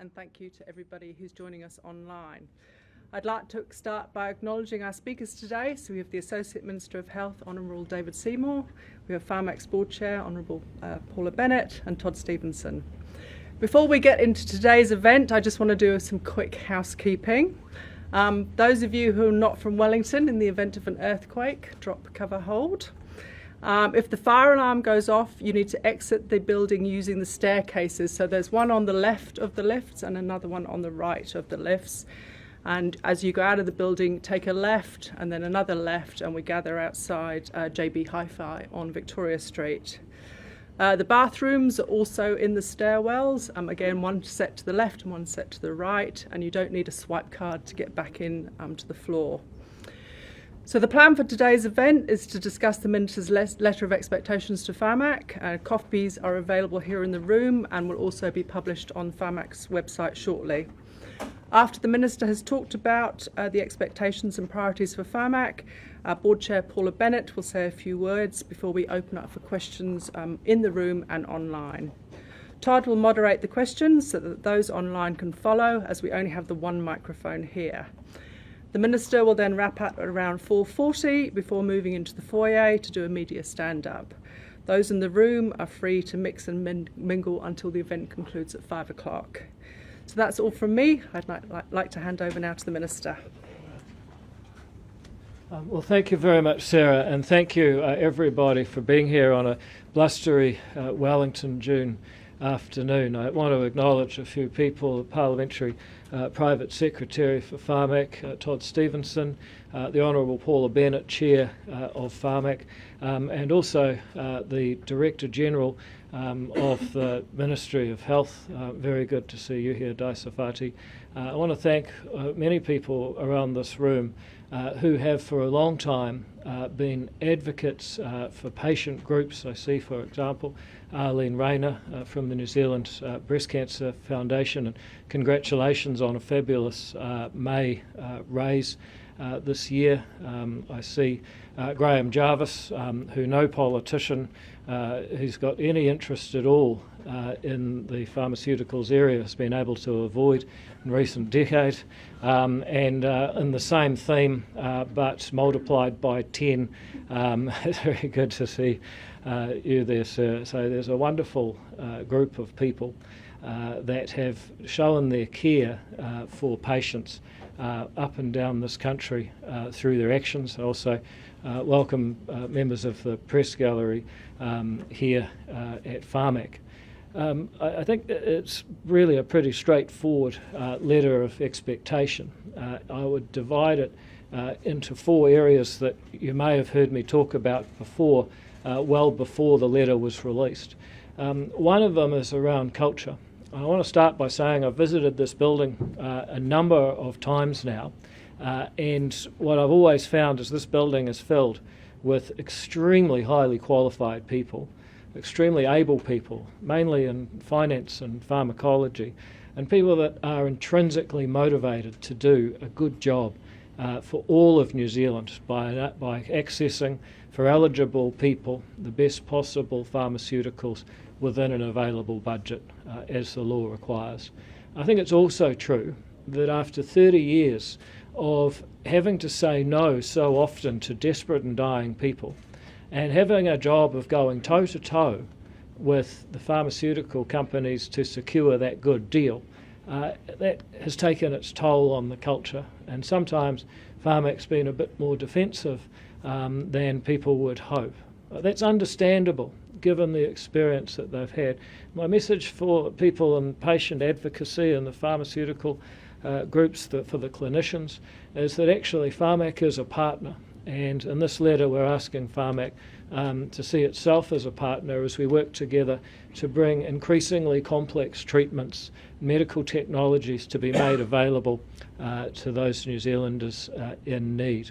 and thank you to everybody who's joining us online. I'd like to start by acknowledging our speakers today. So we have the Associate Minister of Health, Honourable David Seymour. We have Pharmac's Board Chair, Honourable Paula Bennett, and Todd Stevenson. Before we get into today's event, I just want to do some quick housekeeping. Those of you who are not from Wellington, in the event of an earthquake, drop, cover, hold. If the fire alarm goes off, you need to exit the building using the staircases. So there's one on the left of the lifts and another one on the right of the lifts. And as you go out of the building, take a left and then another left, and we gather outside JB Hi-Fi on Victoria Street. The bathrooms are also in the stairwells. Again, one set to the left and one set to the right, and you don't need a swipe card to get back in to the floor. So the plan for today's event is to discuss the Minister's letter of expectations to Pharmac. Copies are available here in the room and will also be published on Pharmac's website shortly. After the Minister has talked about the expectations and priorities for Pharmac, our Board Chair Paula Bennett will say a few words before we open up for questions in the room and online. Todd will moderate the questions so that those online can follow, as we only have the one microphone here. The Minister will then wrap up at around 4:40 before moving into the foyer to do a media stand-up. Those in the room are free to mix and mingle until the event concludes at 5 o'clock. So that's all from me. I'd like to hand over now to the Minister. Well, thank you very much, Sarah, and thank you everybody for being here on a blustery Wellington June afternoon. I want to acknowledge a few people: the Parliamentary Private Secretary for Pharmac, Todd Stevenson, the Honourable Paula Bennett, Chair of Pharmac, and also the Director General of the Ministry of Health. Very good to see you here, Daisafati. I want to thank many people around this room who have for a long time been advocates for patient groups. I see, for example, Arlene Rayner from the New Zealand Breast Cancer Foundation, and congratulations on a fabulous May raise this year. I see Graham Jarvis, who no politician who's got any interest at all in the pharmaceuticals area has been able to avoid in recent decade, and in the same theme but multiplied by 10. It's very good to see you there, sir. So there's a wonderful group of people that have shown their care for patients up and down this country through their actions. I also welcome members of the press gallery here at Pharmac. I think it's really a pretty straightforward letter of expectation. I would divide it into four areas that you may have heard me talk about before, well before the letter was released. One of them is around culture. I want to start by saying I've visited this building a number of times now, and what I've always found is this building is filled with extremely highly qualified people, extremely able people, mainly in finance and pharmacology, and people that are intrinsically motivated to do a good job for all of New Zealand by accessing for eligible people the best possible pharmaceuticals within an available budget as the law requires. I think it's also true that after 30 years of having to say no so often to desperate and dying people, and having a job of going toe-to-toe with the pharmaceutical companies to secure that good deal, that has taken its toll on the culture, and sometimes Pharmac's been a bit more defensive than people would hope. That's understandable given the experience that they've had. My message for people in patient advocacy and the pharmaceutical groups for the clinicians is that actually Pharmac is a partner, and in this letter we're asking Pharmac to see itself as a partner as we work together to bring increasingly complex treatments, medical technologies to be made available to those New Zealanders in need.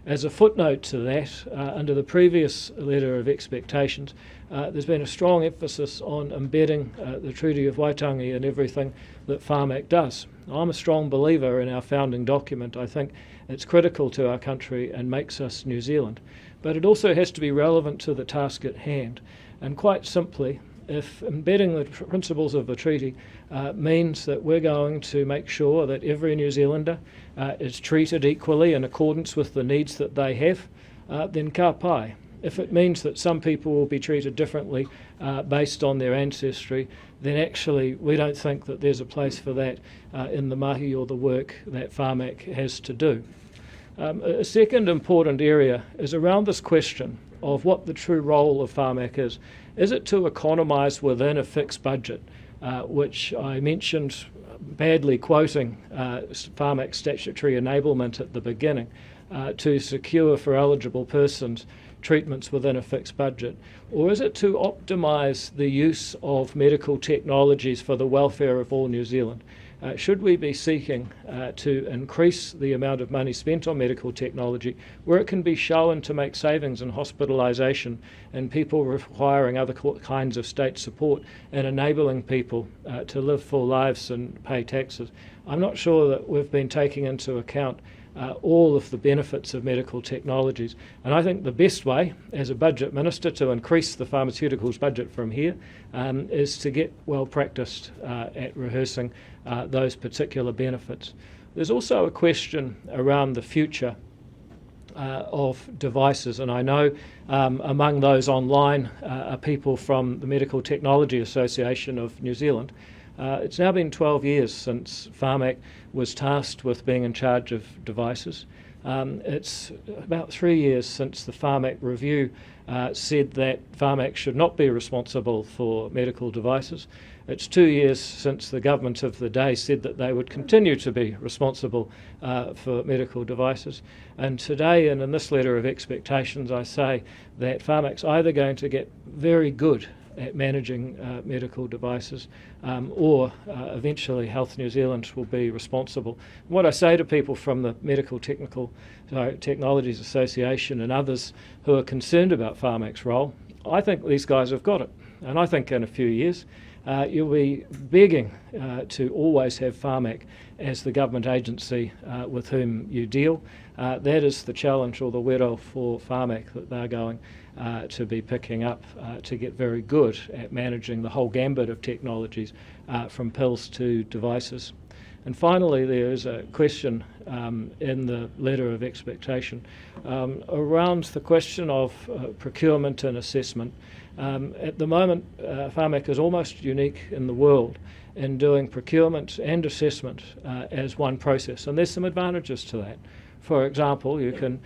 As a footnote to that, under the previous letter of expectations, there's been a strong emphasis on embedding the Treaty of Waitangi in everything that Pharmac does. I'm a strong believer in our founding document. I think it's critical to our country and makes us New Zealand. But it also has to be relevant to the task at hand. And quite simply, if embedding the principles of the treaty means that we're going to make sure that every New Zealander is treated equally in accordance with the needs that they have, then ka pai. If it means that some people will be treated differently based on their ancestry, then actually we don't think that there's a place for that in the mahi or the work that Pharmac has to do. A second important area is around this question of what the true role of Pharmac is. Is it to economise within a fixed budget, which I mentioned badly quoting Pharmac's statutory enablement at the beginning, to secure for eligible persons treatments within a fixed budget? Or is it to optimise the use of medical technologies for the welfare of all New Zealand? Should we be seeking to increase the amount of money spent on medical technology where it can be shown to make savings in hospitalisation and people requiring other kinds of state support and enabling people to live full lives and pay taxes? I'm not sure that we've been taking into account all of the benefits of medical technologies. And I think the best way, as a budget minister, to increase the pharmaceuticals budget from here is to get well practiced at rehearsing those particular benefits. There's also a question around the future of devices, and I know among those online are people from the Medical Technology Association of New Zealand. It's now been 12 years since Pharmac was tasked with being in charge of devices. It's about 3 years since the Pharmac review said that Pharmac should not be responsible for medical devices. It's 2 years since the government of the day said that they would continue to be responsible for medical devices. And today, and in this letter of expectations, I say that Pharmac's either going to get very good at managing medical devices, or eventually Health New Zealand will be responsible. What I say to people from the Medical Technologies Association and others who are concerned about Pharmac's role, I think these guys have got it. And I think in a few years you'll be begging to always have Pharmac as the government agency with whom you deal. That is the challenge or the wero for Pharmac that they're going to be picking up to get very good at managing the whole gambit of technologies from pills to devices. And finally, there is a question in the letter of expectation around the question of procurement and assessment. At the moment, Pharmac is almost unique in the world in doing procurement and assessment as one process, and there's some advantages to that. For example, you can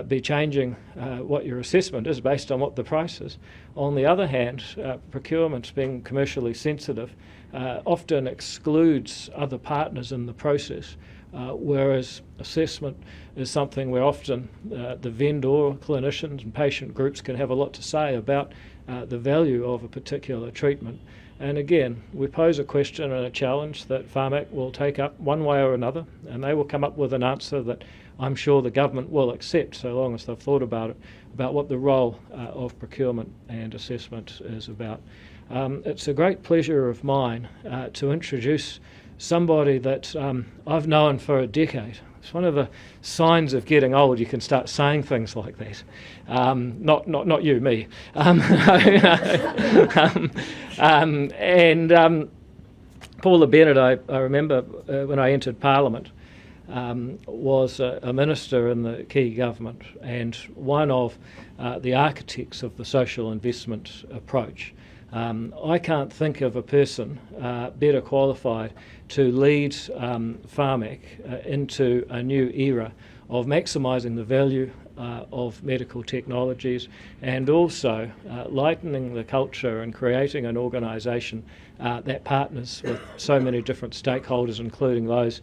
be changing what your assessment is based on what the price is. On the other hand, procurement, being commercially sensitive, often excludes other partners in the process, whereas assessment is something where often the vendor, clinicians and patient groups can have a lot to say about the value of a particular treatment. And again, we pose a question and a challenge that Pharmac will take up one way or another, and they will come up with an answer that I'm sure the government will accept, so long as they've thought about it, about what the role of procurement and assessment is about. It's a great pleasure of mine to introduce somebody that I've known for a decade. It's one of the signs of getting old. You can start saying things like that. Not you, me. Paula Bennett, I remember when I entered Parliament, was a minister in the key government and one of the architects of the social investment approach. I can't think of a person better qualified to lead Pharmac into a new era of maximising the value of medical technologies and also lightening the culture and creating an organisation that partners with so many different stakeholders, including those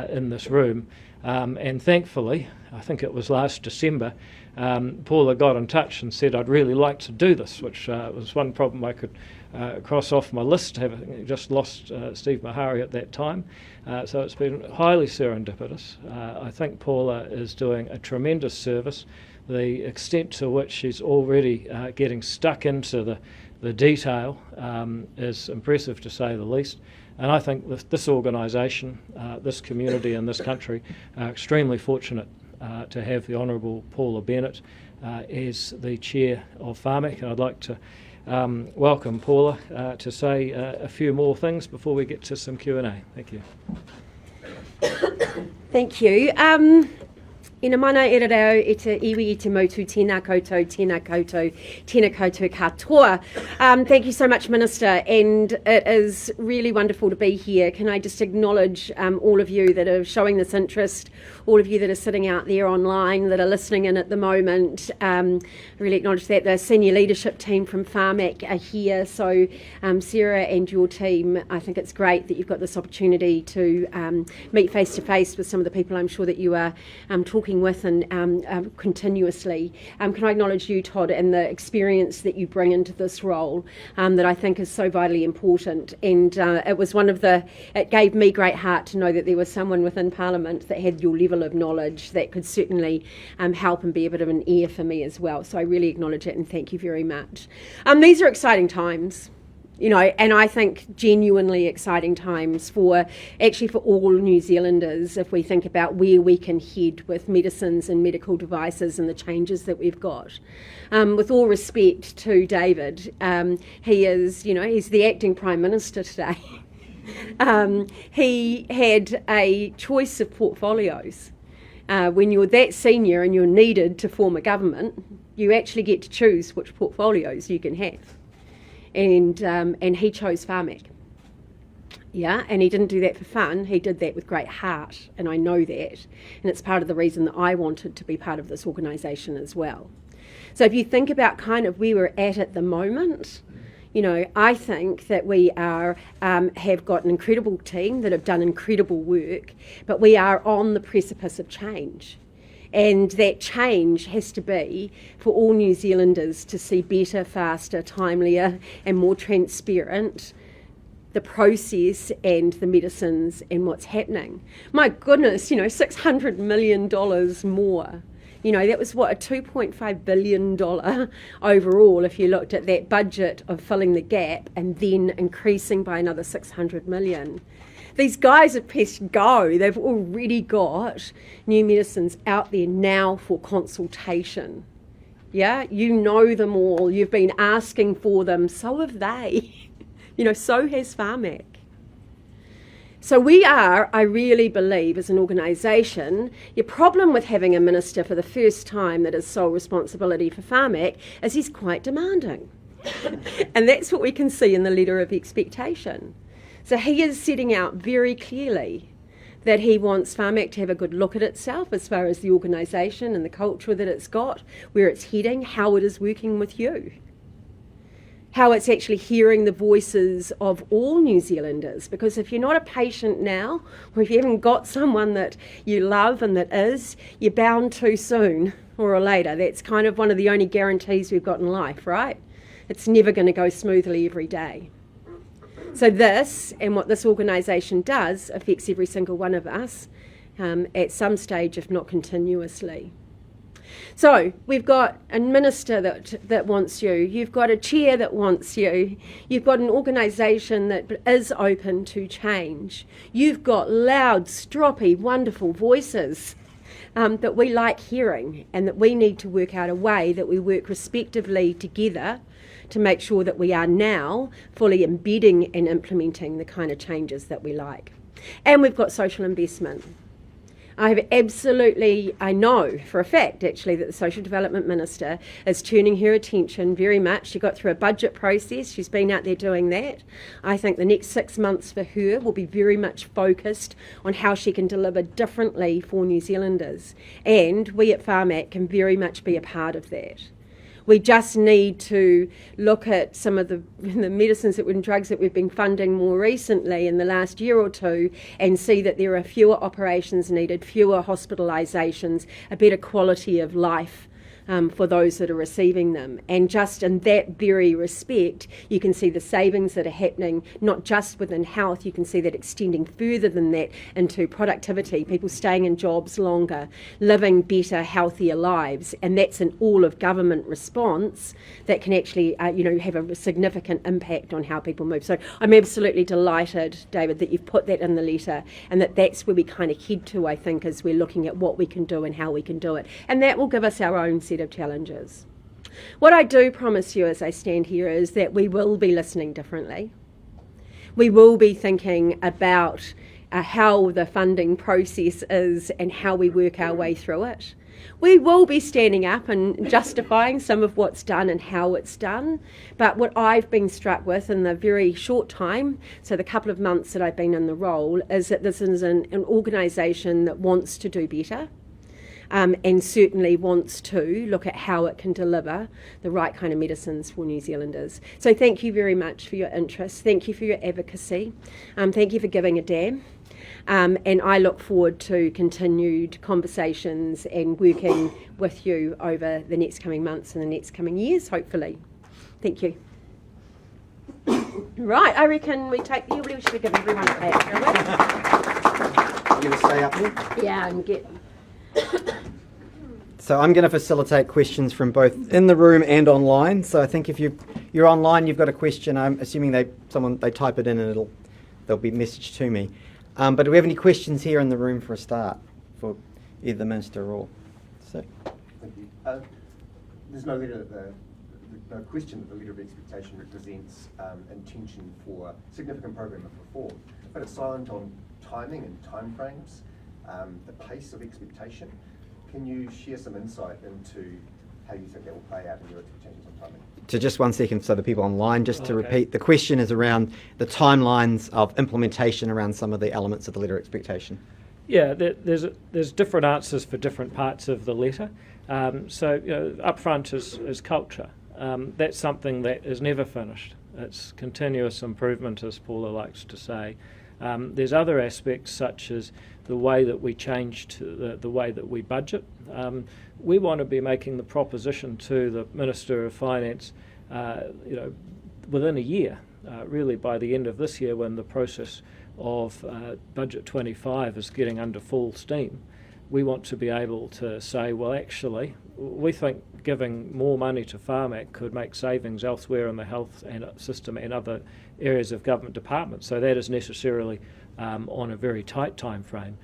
in this room. And thankfully, I think it was last December, Paula got in touch and said, I'd really like to do this, which was one problem I could cross off my list, having just lost Steve Mahari at that time. So it's been highly serendipitous. I think Paula is doing a tremendous service. The extent to which she's already getting stuck into the detail is impressive, to say the least. And I think this organisation, this community and this country are extremely fortunate to have the Honourable Paula Bennett as the chair of Pharmac. And I'd like to welcome Paula to say a few more things before we get to some Q&A. Thank you. Thank you. Ina mana e re reo e te iwi I te mautu tēnā koutou, tēnā koutou, tēnā koutou katoa. Thank you so much, Minister, and it is really wonderful to be here. Can I just acknowledge all of you that are showing this interest, all of you that are sitting out there online, that are listening in at the moment. I really acknowledge that the senior leadership team from Pharmac are here. So Sarah and your team, I think it's great that you've got this opportunity to meet face to face with some of the people I'm sure that you are talking with and continuously. Can I acknowledge you, Todd, and the experience that you bring into this role that I think is so vitally important. And it gave me great heart to know that there was someone within Parliament that had your level of knowledge that could certainly help and be a bit of an ear for me as well. So I really acknowledge it and thank you very much. These are exciting times. And I think genuinely exciting times for all New Zealanders if we think about where we can head with medicines and medical devices and the changes that we've got. With all respect to David, he is, he's the acting Prime Minister today. He had a choice of portfolios. When you're that senior and you're needed to form a government, you actually get to choose which portfolios you can have. And he chose Pharmac. Yeah, and he didn't do that for fun. He did that with great heart, and I know that. And it's part of the reason that I wanted to be part of this organisation as well. So if you think about kind of where we're at the moment, I think that we have got an incredible team that have done incredible work, but we are on the precipice of change. And that change has to be for all New Zealanders to see better, faster, timelier and more transparent the process and the medicines and what's happening. My goodness, $600 million more. That was a $2.5 billion overall if you looked at that budget of filling the gap and then increasing by another $600 million. These guys have pressed go. They've already got new medicines out there now for consultation. Yeah, you know them all. You've been asking for them. So have they. So has Pharmac. So we are, I really believe, as an organisation, your problem with having a minister for the first time that is sole responsibility for Pharmac is he's quite demanding. And that's what we can see in the letter of expectation. So he is setting out very clearly that he wants Pharmac to have a good look at itself as far as the organisation and the culture that it's got, where it's heading, how it is working with you, how it's actually hearing the voices of all New Zealanders. Because if you're not a patient now, or if you haven't got someone that you love and that is, you're bound to soon or later. That's kind of one of the only guarantees we've got in life, right? It's never going to go smoothly every day. So this, and what this organisation does, affects every single one of us at some stage, if not continuously. So we've got a minister that wants you. You've got a chair that wants you. You've got an organisation that is open to change. You've got loud, stroppy, wonderful voices that we like hearing, and that we need to work out a way that we work respectively together to make sure that we are now fully embedding and implementing the kind of changes that we like. And we've got social investment. I know for a fact actually that the Social Development Minister is turning her attention very much. She got through a budget process, she's been out there doing that. I think the next 6 months for her will be very much focused on how she can deliver differently for New Zealanders. And we at Pharmac can very much be a part of that. We just need to look at some of the medicines and drugs that we've been funding more recently in the last year or two and see that there are fewer operations needed, fewer hospitalisations, a better quality of life for those that are receiving them. And just in that very respect, you can see the savings that are happening, not just within health, you can see that extending further than that into productivity, people staying in jobs longer, living better, healthier lives. And that's an all-of-government response that can actually have a significant impact on how people move. So I'm absolutely delighted, David, that you've put that in the letter, and that's where we kind of head to, I think, as we're looking at what we can do and how we can do it. And that will give us our own set of challenges. What I do promise you as I stand here is that we will be listening differently. We will be thinking about how the funding process is and how we work our way through it. We will be standing up and justifying some of what's done and how it's done. But what I've been struck with in the very short time, so the couple of months that I've been in the role, is that this is an organisation that wants to do better. And certainly wants to look at how it can deliver the right kind of medicines for New Zealanders. So thank you very much for your interest. Thank you for your advocacy. Thank you for giving a damn. And I look forward to continued conversations and working with you over the next coming months and the next coming years, hopefully. Thank you. Right, I reckon we should give everyone a clap, shall we? You're going to stay up here? Yeah, and get... So I'm going to facilitate questions from both in the room and online. So I think if you're online, you've got a question. I'm assuming they type it in and there'll be a message to me. But do we have any questions here in the room for a start for either the Minister or? So. Thank you. There's no question that the letter of expectation represents intention for significant program of reform, but it's silent on timing and timeframes, the pace of expectation. Can you share some insight into how you think that will play out in your expectations on timing? So just 1 second for the people online, just to repeat, the question is around the timelines of implementation around some of the elements of the letter of expectation. Yeah, there's different answers for different parts of the letter. So up front is culture. That's something that is never finished. It's continuous improvement, as Paula likes to say. There's other aspects such as the way that we change to the way that we budget. We want to be making the proposition to the Minister of Finance, within a year, really by the end of this year, when the process of Budget 25 is getting under full steam. We want to be able to say, well, actually, we think giving more money to Pharmac could make savings elsewhere in the health system and other areas of government departments. So that is necessarily on a very tight time frame.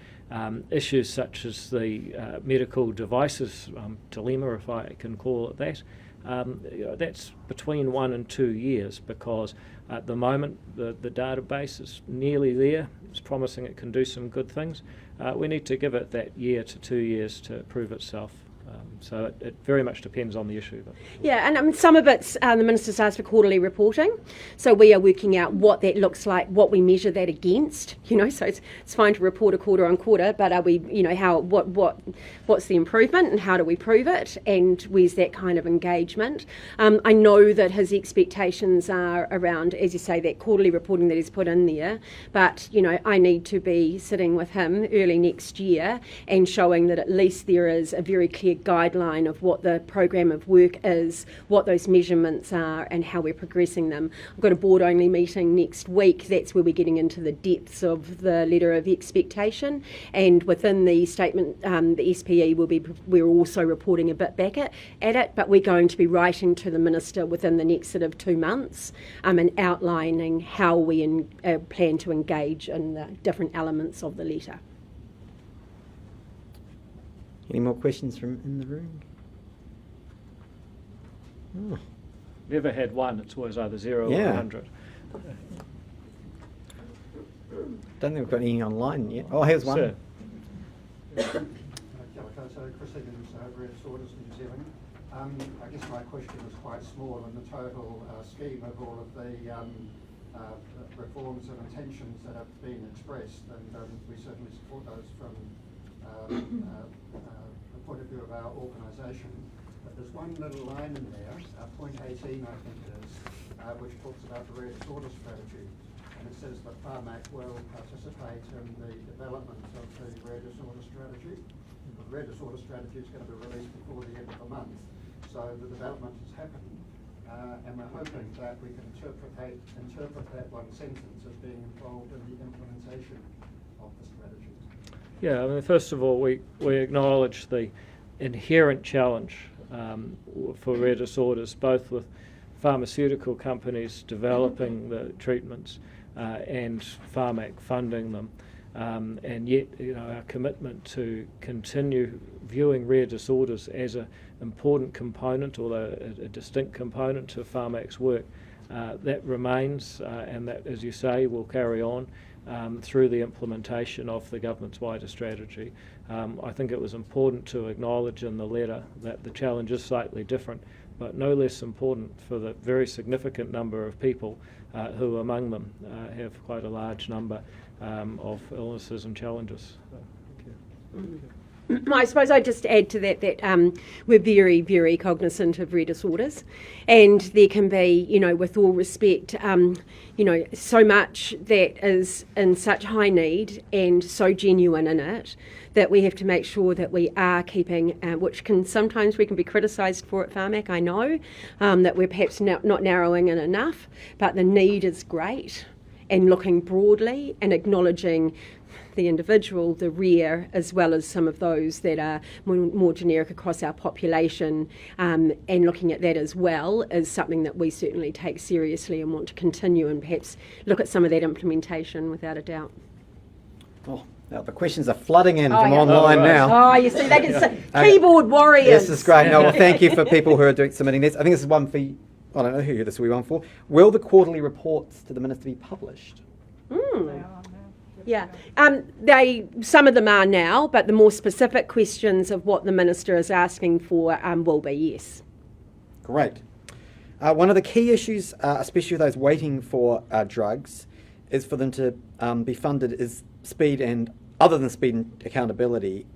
Issues such as the medical devices dilemma, if I can call it that, that's between 1 and 2 years, because at the moment the database is nearly there. It's promising it can do some good things. We need to give it that year to 2 years to prove itself. So it very much depends on the issue. But. Yeah, and some of it's the Minister's asked for quarterly reporting. So we are working out what that looks like, what we measure that against. So it's fine to report a quarter on quarter, but are we, what's the improvement and how do we prove it, and where's that kind of engagement? I know that his expectations are around, as you say, that quarterly reporting that he's put in there. But I need to be sitting with him early next year and showing that at least there is a very clear guideline of what the program of work is, what those measurements are, and how we're progressing them. I've got a board-only meeting next week. That's where we're getting into the depths of the letter of expectation, and within the statement, the SPE we're also reporting a bit back at it, but we're going to be writing to the Minister within the next sort of 2 months and outlining how we plan to engage in the different elements of the letter. Any more questions from in the room? Oh. Never had one. It's always either 0 or 100. Don't think we've got anything online yet. Oh, here's one. Sir. Chris Higgins, Red Disorders New Zealand. I guess my question is quite small in the total scheme of all of the reforms and intentions that have been expressed, and we certainly support those from the point of view of our organisation. But there's one little line in there, point 18 I think it is, which talks about the rare disorder strategy. And it says that Pharmac will participate in the development of the rare disorder strategy. The rare disorder strategy is going to be released before the end of the month. So the development has happened, and we're hoping that we can interpret that one sentence as being involved in the implementation of the strategy. Yeah, I mean, first of all, we acknowledge the inherent challenge for rare disorders, both with pharmaceutical companies developing the treatments and Pharmac funding them. and yet our commitment to continue viewing rare disorders as an important component, although a distinct component to Pharmac's work, that remains, and that, as you say, will carry on through the implementation of the government's wider strategy. I think it was important to acknowledge in the letter that the challenge is slightly different, but no less important for the very significant number of people who among them have quite a large number of illnesses and challenges. Thank you. I suppose I'd just add to that we're very, very cognizant of rare disorders, and there can be, with all respect, so much that is in such high need and so genuine in it that we have to make sure that we are keeping, which can sometimes we can be criticised for at Pharmac, I know, that we're perhaps not narrowing in enough, but the need is great, and looking broadly and acknowledging the individual, the rare, as well as some of those that are more generic across our population, and looking at that as well is something that we certainly take seriously and want to continue and perhaps look at some of that implementation without a doubt. Oh, now the questions are flooding in from online now. Oh, you see, they can say keyboard warriors. This is great. No, well, thank you for people who are submitting this. I think this is one for, I don't know who this will be one for. Will the quarterly reports to the Minister be published? They are now. Yeah, some of them are now, but the more specific questions of what the Minister is asking for will be, yes. Great. One of the key issues, especially with those waiting for drugs, is for them to be funded is speed and, other than speed and accountability,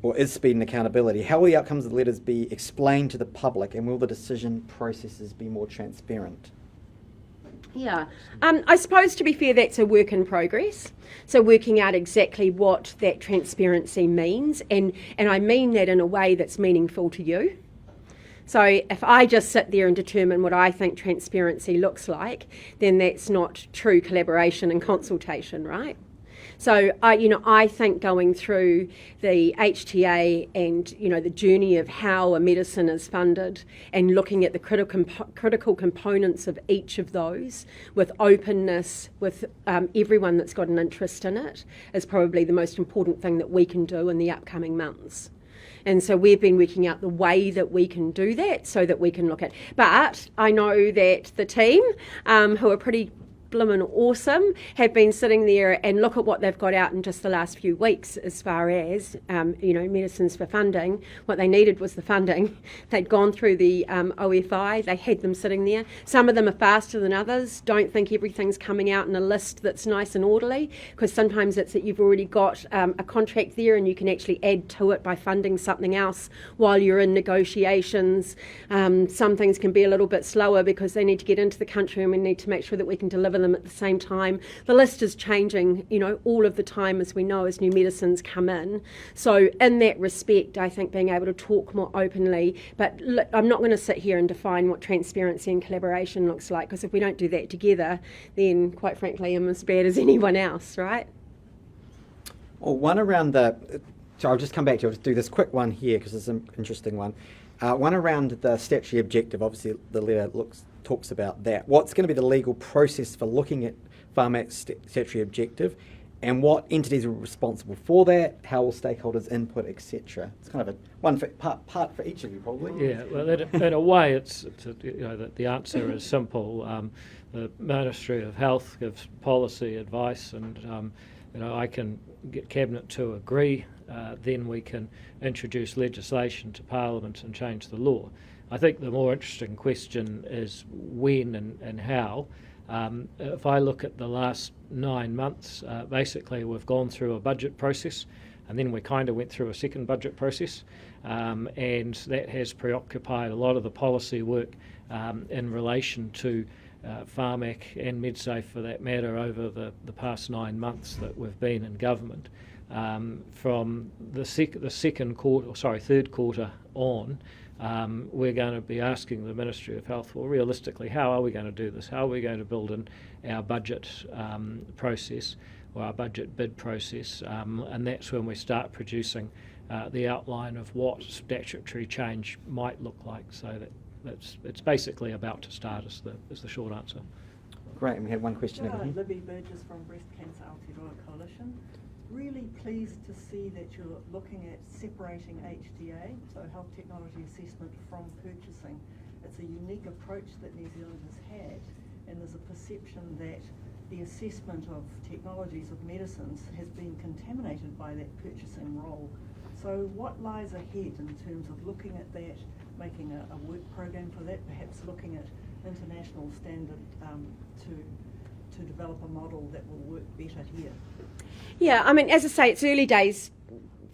or is speed and accountability. How will the outcomes of the letters be explained to the public, and will the decision processes be more transparent? Yeah, I suppose to be fair, that's a work in progress. So working out exactly what that transparency means, and I mean that in a way that's meaningful to you. So if I just sit there and determine what I think transparency looks like, then that's not true collaboration and consultation, right? So I think going through the HTA and the journey of how a medicine is funded and looking at the critical components of each of those with openness with everyone that's got an interest in it is probably the most important thing that we can do in the upcoming months. And so we've been working out the way that we can do that so that we can look at. But I know that the team, who are pretty blimmin' awesome, have been sitting there and look at what they've got out in just the last few weeks as far as medicines for funding. What they needed was the funding. They'd gone through the OFI, they had them sitting there. Some of them are faster than others. Don't think everything's coming out in a list that's nice and orderly, because sometimes it's that you've already got a contract there and you can actually add to it by funding something else while you're in negotiations. Some things can be a little bit slower because they need to get into the country and we need to make sure that we can deliver them at the same time. The list is changing, all of the time, as we know, as new medicines come in. So in that respect, I think being able to talk more openly, but I'm not going to sit here and define what transparency and collaboration looks like, because if we don't do that together, then quite frankly, I'm as bad as anyone else, right? Well, one around so I'll just come back to it. I'll just do this quick one here because it's an interesting one. One around the statutory objective. Obviously, the letter talks about that. What's going to be the legal process for looking at Pharmac's statutory objective, and what entities are responsible for that? How will stakeholders input, etc.? It's kind of one part for each of you, probably. Yeah, well, in a way, the answer is simple. The Ministry of Health gives policy advice, and I can get Cabinet to agree. Then we can introduce legislation to Parliament and change the law. I think the more interesting question is when and how. If I look at the last 9 months, basically we've gone through a budget process, and then we kind of went through a second budget process, and that has preoccupied a lot of the policy work in relation to Pharmac and MedSafe, for that matter, over the past 9 months that we've been in government. From the third quarter on, we're going to be asking the Ministry of Health, well, realistically, how are we going to do this? How are we going to build in our budget process, or our budget bid process? And that's when we start producing the outline of what statutory change might look like. So it's basically about to start, is the short answer. Great, and we had one question over here. Libby Burgess from Breast Cancer Aotearoa Coalition. Really pleased to see that you're looking at separating HTA, so health technology assessment, from purchasing. It's a unique approach that New Zealand has had, and there's a perception that the assessment of technologies of medicines has been contaminated by that purchasing role. So what lies ahead in terms of looking at that, making a work program for that, perhaps looking at international standard to develop a model that will work better here? Yeah, I mean, as I say, it's early days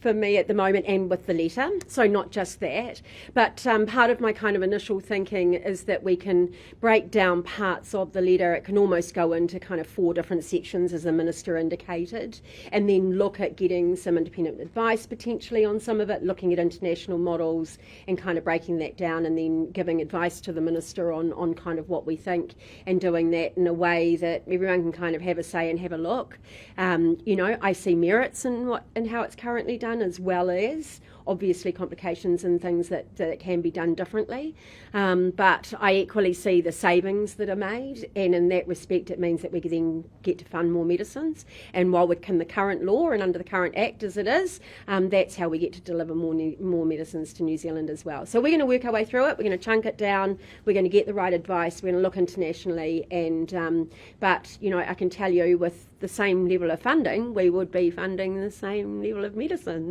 for me at the moment, and with the letter, so not just that, but part of my kind of initial thinking is that we can break down parts of the letter. It can almost go into kind of 4 different sections, as the Minister indicated, and then look at getting some independent advice potentially on some of it, looking at international models and kind of breaking that down, and then giving advice to the Minister on kind of what we think, and doing that in a way that everyone can kind of have a say and have a look. You know, I see merits in how it's currently done, as well as obviously complications and things that can be done differently. But I equally see the savings that are made, and in that respect it means that we can then get to fund more medicines. And while within the current law and under the current Act as it is, that's how we get to deliver more medicines to New Zealand as well. So we're going to work our way through it, we're going to chunk it down, we're going to get the right advice, we're going to look internationally, and but you know, I can tell you with the same level of funding, we would be funding the same level of medicines.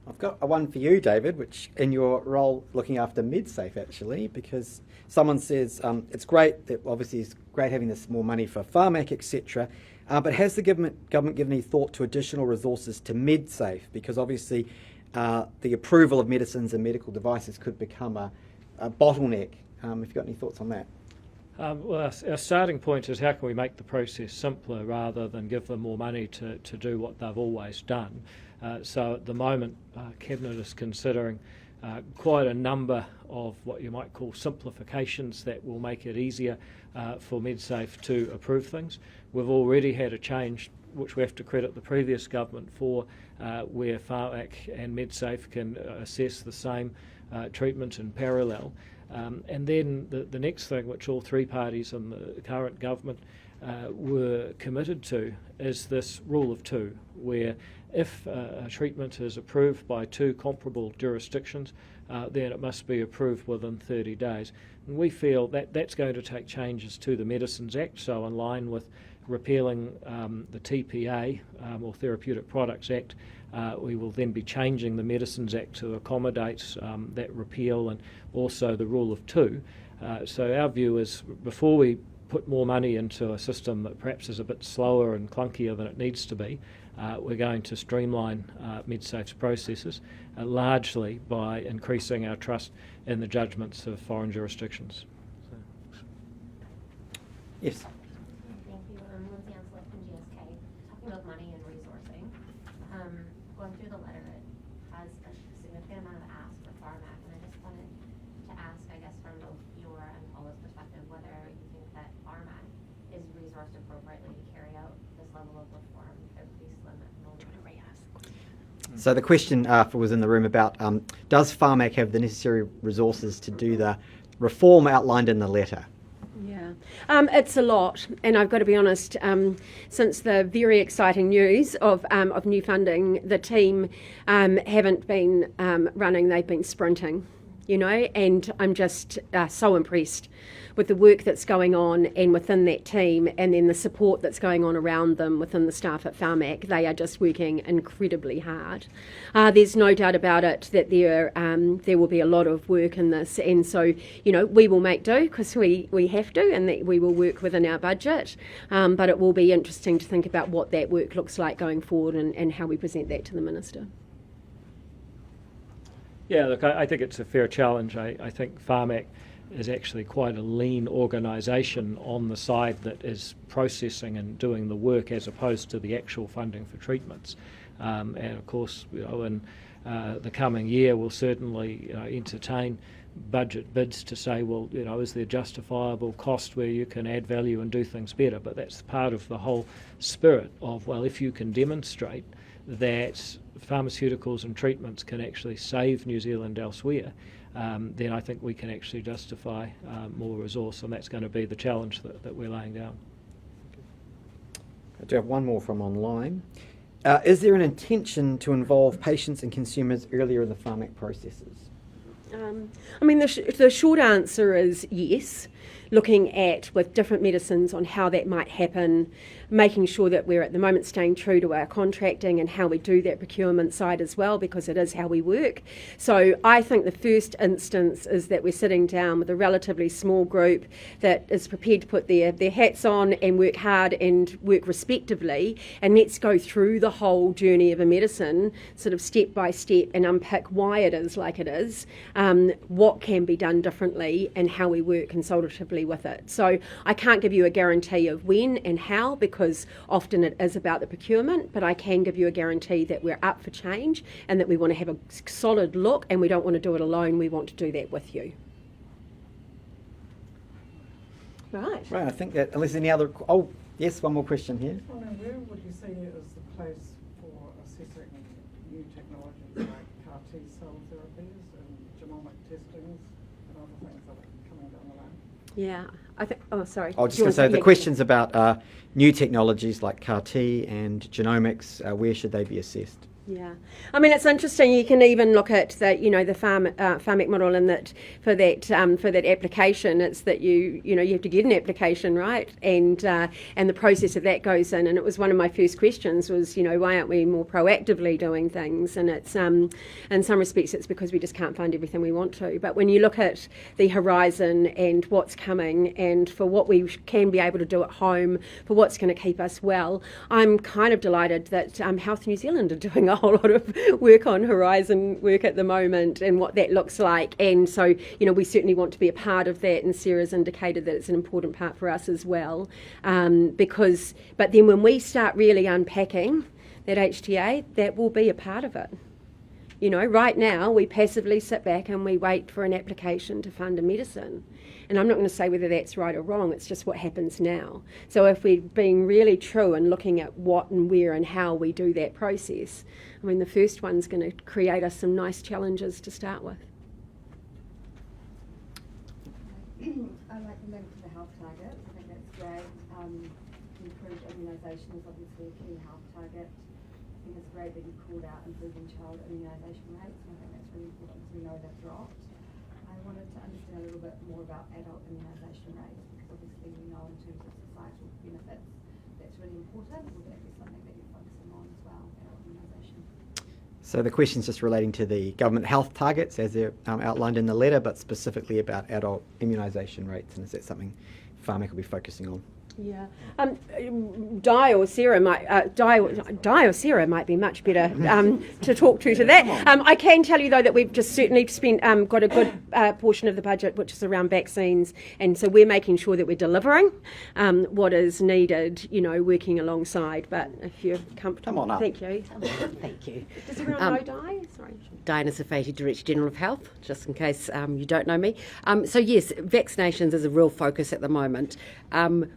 I've got a one for you, David, which in your role looking after MedSafe, actually, because someone says it's great, that obviously it's great having this more money for Pharmac, etc., but has the government given any thought to additional resources to MedSafe? Because obviously the approval of medicines and medical devices could become a bottleneck. If you've got any thoughts on that? Well, our starting point is how can we make the process simpler rather than give them more money to do what they've always done. So at the moment, Cabinet is considering quite a number of what you might call simplifications that will make it easier for MedSafe to approve things. We've already had a change, which we have to credit the previous government for, where Pharmac and MedSafe can assess the same treatment in parallel. And then the next thing, which all 3 parties in the current government were committed to, is this rule of 2, where if a treatment is approved by 2 comparable jurisdictions, then it must be approved within 30 days. And we feel that that's going to take changes to the Medicines Act, so in line with repealing the TPA, or Therapeutic Products Act, we will then be changing the Medicines Act to accommodate that repeal and also the rule of 2. So our view is, before we put more money into a system that perhaps is a bit slower and clunkier than it needs to be, we're going to streamline MedSafe's processes, largely by increasing our trust in the judgments of foreign jurisdictions. So. Yes. Thank you. I'm Lindsay Ansel from GSK. Talking about money and resourcing. Going through the letter, it has a significant amount of ask for Pharmac, and I just wanted to ask, I guess, from both your and Paula's perspective, whether you think that Pharmac is resourced appropriately to carry out this level of reform that would be slim at the moment. So the question was in the room about does Pharmac have the necessary resources to do the reform outlined in the letter? Yeah, it's a lot, and I've got to be honest, since the very exciting news of new funding, the team haven't been running, they've been sprinting, you know, and I'm just so impressed with the work that's going on and within that team, and then the support that's going on around them within the staff at Pharmac. They are just working incredibly hard. There's no doubt about it that there will be a lot of work in this, and so, you know, we will make do because we have to, and that we will work within our budget, but it will be interesting to think about what that work looks like going forward and how we present that to the Minister. Yeah, look, I think it's a fair challenge. I think Pharmac is actually quite a lean organisation on the side that is processing and doing the work, as opposed to the actual funding for treatments. And of course, you know, in the coming year, we'll certainly entertain budget bids to say, well, you know, is there justifiable cost where you can add value and do things better? But that's part of the whole spirit of, well, if you can demonstrate that pharmaceuticals and treatments can actually save New Zealand elsewhere, then I think we can actually justify more resource, and that's going to be the challenge that we're laying down. I do have one more from online. Is there an intention to involve patients and consumers earlier in the Pharmac processes? I mean, the short answer is yes. Looking at with different medicines on how that might happen, making sure that we're at the moment staying true to our contracting and how we do that procurement side as well, because it is how we work. So I think the first instance is that we're sitting down with a relatively small group that is prepared to put their hats on and work hard and work respectively, and let's go through the whole journey of a medicine sort of step by step and unpick why it is like it is, what can be done differently and how we work consultatively with it. So I can't give you a guarantee of when and how, because often it is about the procurement, but I can give you a guarantee that we're up for change and that we want to have a solid look, and we don't want to do it alone, we want to do that with you. Right, I think that, unless any other... Oh, yes, one more question here. Well, now, where would you see it as the place for assessing new technologies like CAR T-cell therapies and genomic testings and other things that are coming down the line? yeah, I think, oh sorry. I was just going to say, the questions about new technologies like CAR T and genomics, where should they be assessed? Yeah, I mean, it's interesting. You can even look at that, the Pharmac model, and that for that application, it's that you have to get an application, right, and the process of that goes in. And it was one of my first questions was, why aren't we more proactively doing things? And it's in some respects it's because we just can't find everything we want to. But when you look at the horizon and what's coming, and for what we can be able to do at home, for what's going to keep us well, I'm kind of delighted that Health New Zealand are doing a whole lot of work on horizon work at the moment and what that looks like, and so we certainly want to be a part of that, and Sarah's indicated that it's an important part for us as well, but then when we start really unpacking that HTA, that will be a part of it. Right now we passively sit back and we wait for an application to fund a medicine. And I'm not going to say whether that's right or wrong, it's just what happens now. So if we're being really true and looking at what and where and how we do that process, I mean, the first one's going to create us some nice challenges to start with. I'd like to link to the health targets. I think that's great. Improved immunisation is obviously a key health target. I think it's great that you called out improving child immunisation rates, and I think that's really important because we know they've dropped. I wanted to understand a little bit more about adult immunisation rates, because obviously we know in terms of societal benefits that's really important. Would that be something that you're focusing on as well, adult immunisation? So the question's just relating to the government health targets as they're outlined in the letter, but specifically about adult immunisation rates, and is that something Pharmac will be focusing on? Yeah, Di or Sarah might be much better to talk to that. I can tell you though that we've just certainly got a good portion of the budget which is around vaccines, and so we're making sure that we're delivering what is needed, working alongside. But if you're comfortable, come on up. Thank you. Thank you. Does everyone know Di? Sorry. Diana Safati, Director General of Health, just in case you don't know me. So yes, vaccinations is a real focus at the moment.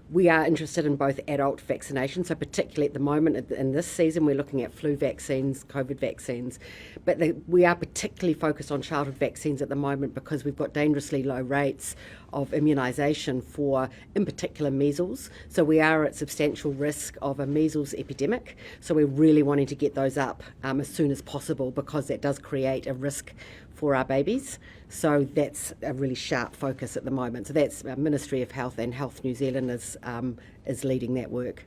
We are interested in both adult vaccinations, so particularly at the moment in this season we're looking at flu vaccines, COVID vaccines, but we are particularly focused on childhood vaccines at the moment because we've got dangerously low rates of immunisation for, in particular, measles. So we are at substantial risk of a measles epidemic. So we're really wanting to get those up as soon as possible, because that does create a risk for our babies. So that's a really sharp focus at the moment. So that's Ministry of Health and Health New Zealand is leading that work.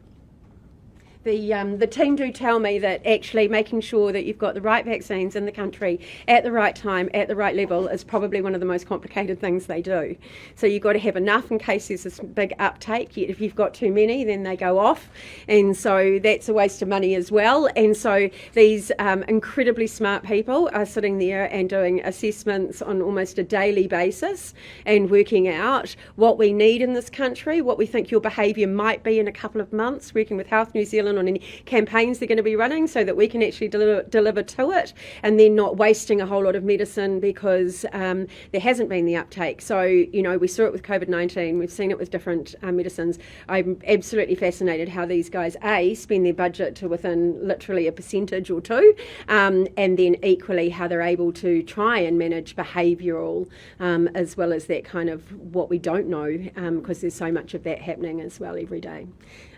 The team do tell me that actually making sure that you've got the right vaccines in the country at the right time, at the right level, is probably one of the most complicated things they do. So you've got to have enough in case there's this big uptake, yet if you've got too many then they go off, and so that's a waste of money as well. And so these incredibly smart people are sitting there and doing assessments on almost a daily basis and working out what we need in this country, what we think your behaviour might be in a couple of months, working with Health New Zealand Zealand on any campaigns they're going to be running so that we can actually deliver to it, and then not wasting a whole lot of medicine because there hasn't been the uptake. So, we saw it with COVID-19, we've seen it with different medicines. I'm absolutely fascinated how these guys, spend their budget to within literally a percentage or two, and then equally how they're able to try and manage behavioural as well as that kind of what we don't know, because there's so much of that happening as well every day.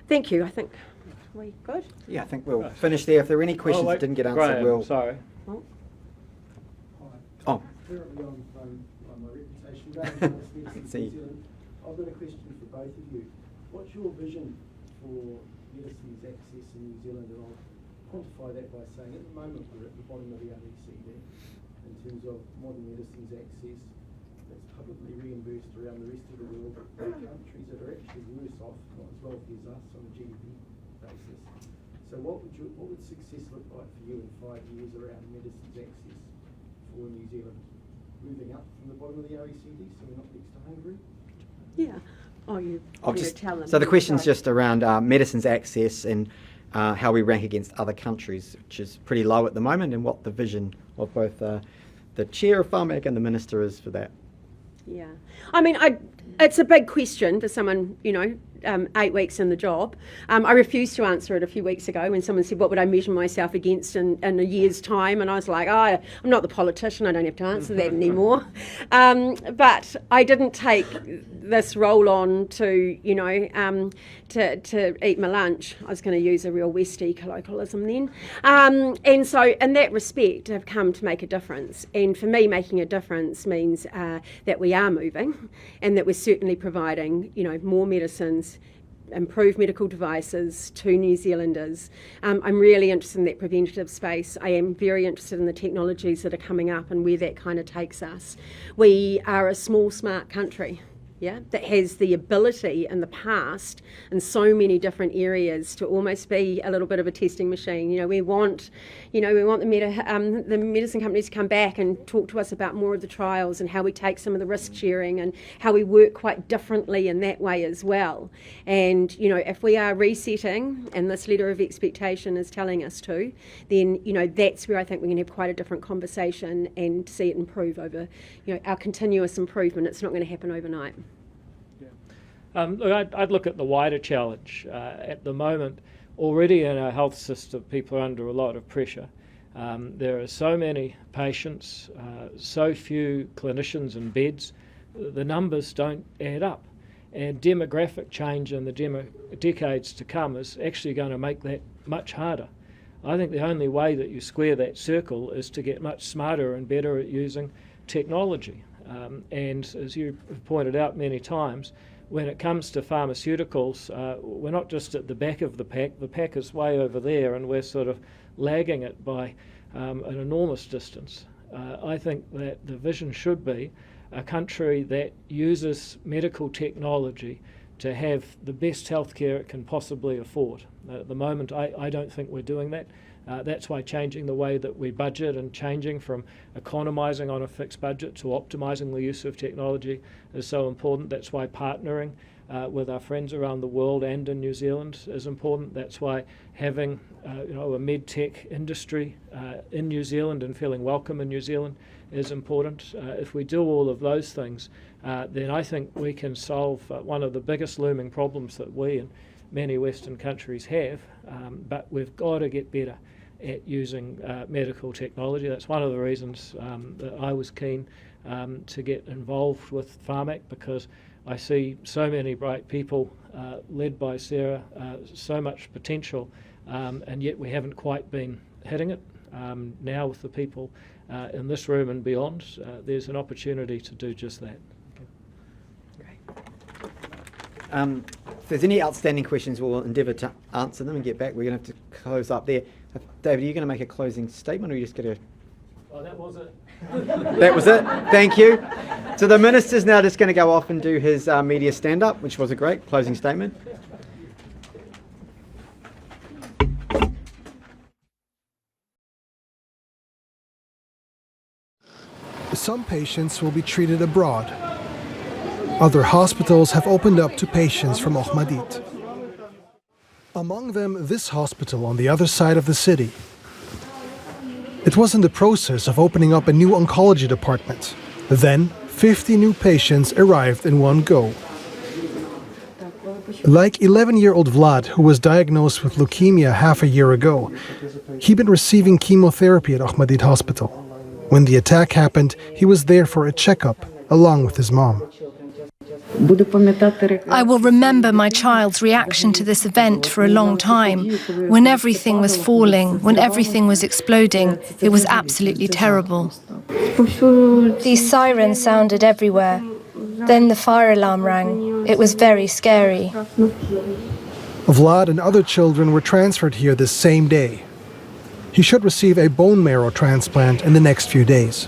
Thank you. I think we good? Yeah, I think we'll finish there. If there are any questions that didn't get answered, Graham, sorry. Oh. Currently on my reputation, See. I've got a question for both of you. What's your vision for medicines access in New Zealand? And I'll quantify that by saying at the moment we're at the bottom of the RNZ in terms of modern medicines access that's publicly reimbursed around the rest of the world. There are countries that are actually worse off, not as wealthy as us on a GDP basis. So what would success look like for you in 5 years around medicines access for New Zealand? Moving up from the bottom of the OECD, so we're not next to Hungary? Yeah. Oh, you tell them. So the question's just around medicines access and how we rank against other countries, which is pretty low at the moment, and what the vision of both the chair of Pharmac and the minister is for that. Yeah. I mean, it's a big question for someone, 8 weeks in the job. I refused to answer it a few weeks ago when someone said, what would I measure myself against in a year's time? And I was like, I'm not the politician, I don't have to answer that anymore. But I didn't take this role on to eat my lunch. I was going to use a real Westie colloquialism then. And so in that respect, I've come to make a difference. And for me, making a difference means that we are moving and that we're certainly providing, more medicines, improved medical devices to New Zealanders. I'm really interested in that preventative space. I am very interested in the technologies that are coming up and where that kind of takes us. We are a small, smart country. Yeah, that has the ability in the past in so many different areas to almost be a little bit of a testing machine. We want the medicine companies to come back and talk to us about more of the trials and how we take some of the risk sharing and how we work quite differently in that way as well. And if we are resetting, and this letter of expectation is telling us to, then that's where I think we can have quite a different conversation and see it improve over our continuous improvement. It's not going to happen overnight. I'd look at the wider challenge. At the moment, already in our health system, people are under a lot of pressure. There are so many patients, so few clinicians and beds, the numbers don't add up. And demographic change in the decades to come is actually going to make that much harder. I think the only way that you square that circle is to get much smarter and better at using technology. And as you have pointed out many times, when it comes to pharmaceuticals, we're not just at the back of the pack is way over there, and we're sort of lagging it by an enormous distance. I think that the vision should be a country that uses medical technology to have the best healthcare it can possibly afford. At the moment, I don't think we're doing that. That's why changing the way that we budget and changing from economising on a fixed budget to optimising the use of technology is so important. That's why partnering with our friends around the world and in New Zealand is important. That's why having a med-tech industry in New Zealand and feeling welcome in New Zealand is important. If we do all of those things, then I think we can solve one of the biggest looming problems that we and many Western countries have, but we've got to get better at using medical technology. That's one of the reasons that I was keen to get involved with Pharmac, because I see so many bright people led by Sarah, so much potential, and yet we haven't quite been hitting it. Now with the people in this room and beyond, there's an opportunity to do just that. If there's any outstanding questions, we'll endeavour to answer them and get back. We're going to have to close up there. David, are you going to make a closing statement, or are you just going to... Oh, that was it. That was it. Thank you. So the minister's now just going to go off and do his media stand-up, which was a great closing statement. Some patients will be treated abroad. Other hospitals have opened up to patients from Ahmadiyat. Among them, this hospital on the other side of the city. It was in the process of opening up a new oncology department. Then, 50 new patients arrived in one go. Like 11-year-old Vlad, who was diagnosed with leukemia half a year ago, he'd been receiving chemotherapy at Ahmedid Hospital. When the attack happened, he was there for a checkup, along with his mom. I will remember my child's reaction to this event for a long time. When everything was falling, when everything was exploding, it was absolutely terrible. These sirens sounded everywhere. Then the fire alarm rang. It was very scary. Vlad and other children were transferred here this same day. He should receive a bone marrow transplant in the next few days.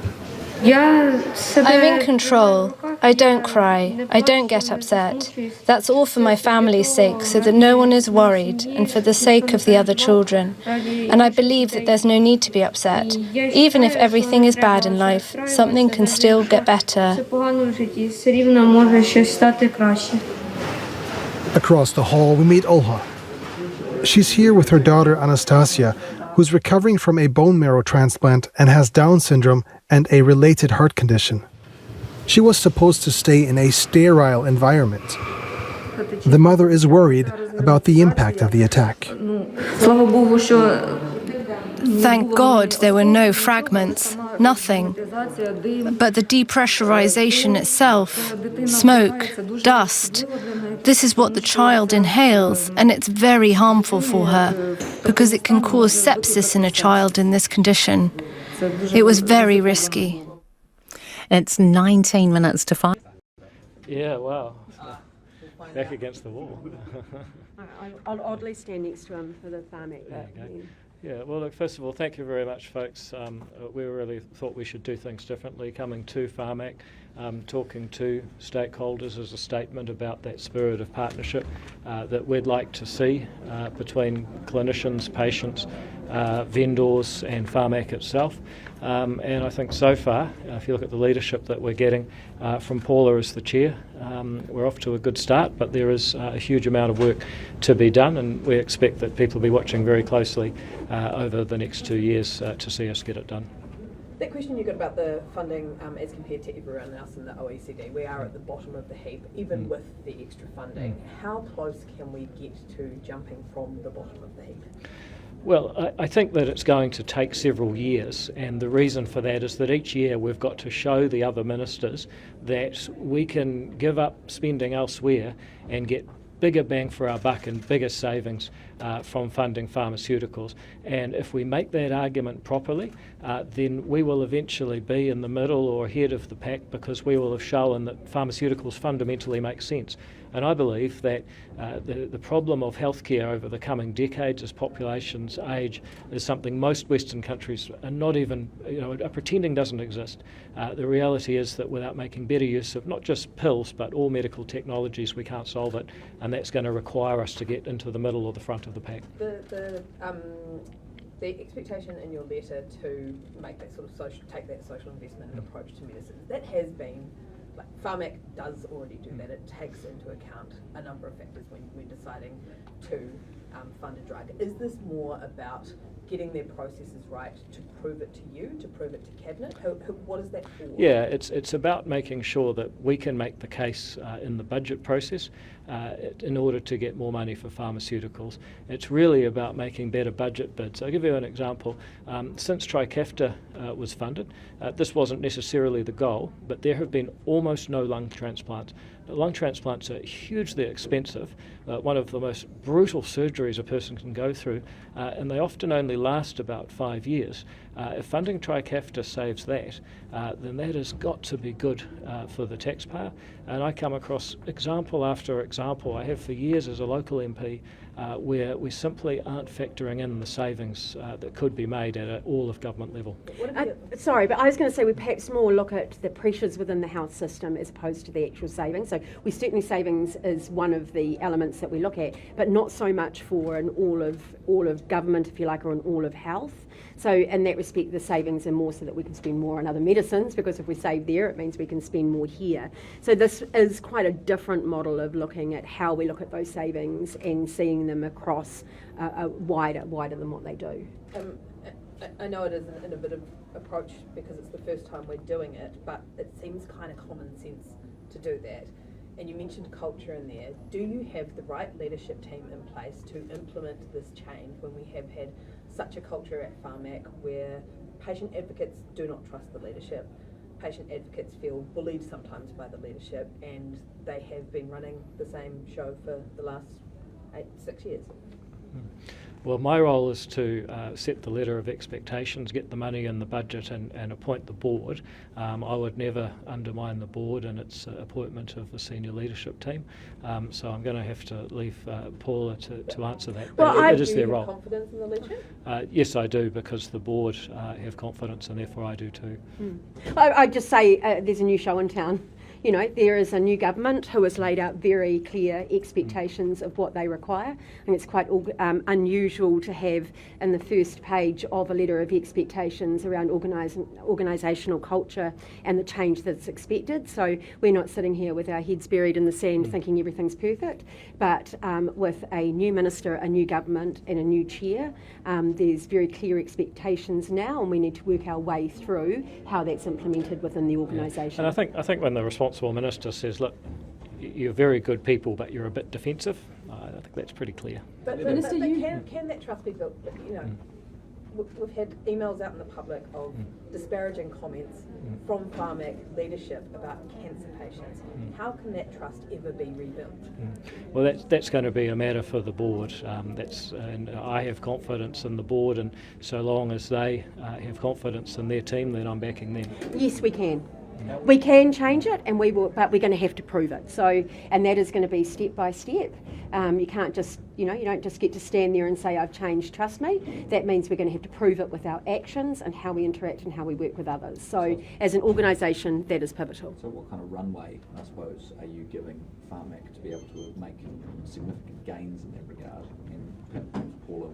I'm in control. I don't cry. I don't get upset. That's all for my family's sake, so that no one is worried, and for the sake of the other children. And I believe that there's no need to be upset. Even if everything is bad in life, something can still get better. Across the hall, we meet Olha. She's here with her daughter Anastasia, who's recovering from a bone marrow transplant and has Down syndrome and a related heart condition. She was supposed to stay in a sterile environment. The mother is worried about the impact of the attack. Thank God there were no fragments, nothing. But the depressurization itself, smoke, dust, this is what the child inhales, and it's very harmful for her because it can cause sepsis in a child in this condition. It was very risky. It's 19 minutes to 5. Yeah, wow. Back against the wall. I'll oddly stand next to him for the Pharmac. Yeah, well, look, first of all, thank you very much, folks. We really thought we should do things differently. Coming to Pharmac, talking to stakeholders as a statement about that spirit of partnership that we'd like to see between clinicians, patients, vendors and Pharmac itself. And I think so far, if you look at the leadership that we're getting from Paula as the chair, we're off to a good start, but there is a huge amount of work to be done, and we expect that people will be watching very closely over the next 2 years to see us get it done. That question you got about the funding as compared to everyone else in the OECD, we are at the bottom of the heap, even with the extra funding. How close can we get to jumping from the bottom of the heap? Well, I think that it's going to take several years, and the reason for that is that each year we've got to show the other ministers that we can give up spending elsewhere and get bigger bang for our buck and bigger savings from funding pharmaceuticals. And if we make that argument properly, then we will eventually be in the middle or ahead of the pack, because we will have shown that pharmaceuticals fundamentally make sense. And I believe that the problem of healthcare over the coming decades as populations age is something most Western countries are not even, are pretending doesn't exist. The reality is that without making better use of not just pills but all medical technologies, we can't solve it, and that's going to require us to get into the middle or the front of the pack. The expectation in your letter to make that sort of take that social investment and approach to medicine, that has been, like, Pharmac does already do that. It takes into account a number of factors when deciding to fund a drug. Is this more about getting their processes right to prove it to you, to prove it to Cabinet? What is that for? Yeah, it's about making sure that we can make the case in the budget process in order to get more money for pharmaceuticals. It's really about making better budget bids. I'll give you an example. Since Trikafta was funded, this wasn't necessarily the goal, but there have been almost no lung transplants. Lung transplants are hugely expensive, one of the most brutal surgeries a person can go through, and they often only last about 5 years. If funding Trikafta saves that, then that has got to be good for the taxpayer. And I come across example after example, I have for years as a local MP, where we simply aren't factoring in the savings that could be made at an all-of-government level. Sorry, but I was going to say we perhaps more look at the pressures within the health system as opposed to the actual savings. So we certainly savings is one of the elements that we look at, but not so much for an all of government, if you like, or an all of health. So in that respect, the savings are more so that we can spend more on other medicines, because if we save there, it means we can spend more here. So this is quite a different model of looking at how we look at those savings and seeing taking them across wider than what they do. I know it is an innovative approach because it's the first time we're doing it, but it seems kind of common sense to do that. And you mentioned culture in there. Do you have the right leadership team in place to implement this change when we have had such a culture at Pharmac where patient advocates do not trust the leadership, patient advocates feel bullied sometimes by the leadership, and they have been running the same show for the last 6 years? Well, my role is to set the letter of expectations, get the money in the budget and appoint the board. I would never undermine the board and its appointment of the senior leadership team. So I'm going to have to leave Paula to answer that. Well, it is their role. Do you have confidence in the leadership? Yes, I do, because the board have confidence and therefore I do too. I'd just say there's a new show in town. You know, there is a new government who has laid out very clear expectations of what they require, and it's quite unusual to have in the first page of a letter of expectations around organisational culture and the change that's expected. So we're not sitting here with our heads buried in the sand thinking everything's perfect, but with a new minister, a new government and a new chair, there's very clear expectations now, and we need to work our way through how that's implemented within the organisation. And I think when the responsible minister says, look, you're very good people, but you're a bit defensive, I think that's pretty clear. But can that trust be built? You know, we've had emails out in the public of disparaging comments from Pharmac leadership about cancer patients. How can that trust ever be rebuilt? Well, that's going to be a matter for the board. And I have confidence in the board, and so long as they have confidence in their team, then I'm backing them. Yes, we can. We can change it, and we will, but we're going to have to prove it. So, and that is going to be step by step. You can't just, you don't just get to stand there and say, I've changed, trust me. That means we're going to have to prove it with our actions and how we interact and how we work with others. So as an organisation, that is pivotal. So what kind of runway, I suppose, are you giving Pharmac to be able to make significant gains in that regard? And Paula,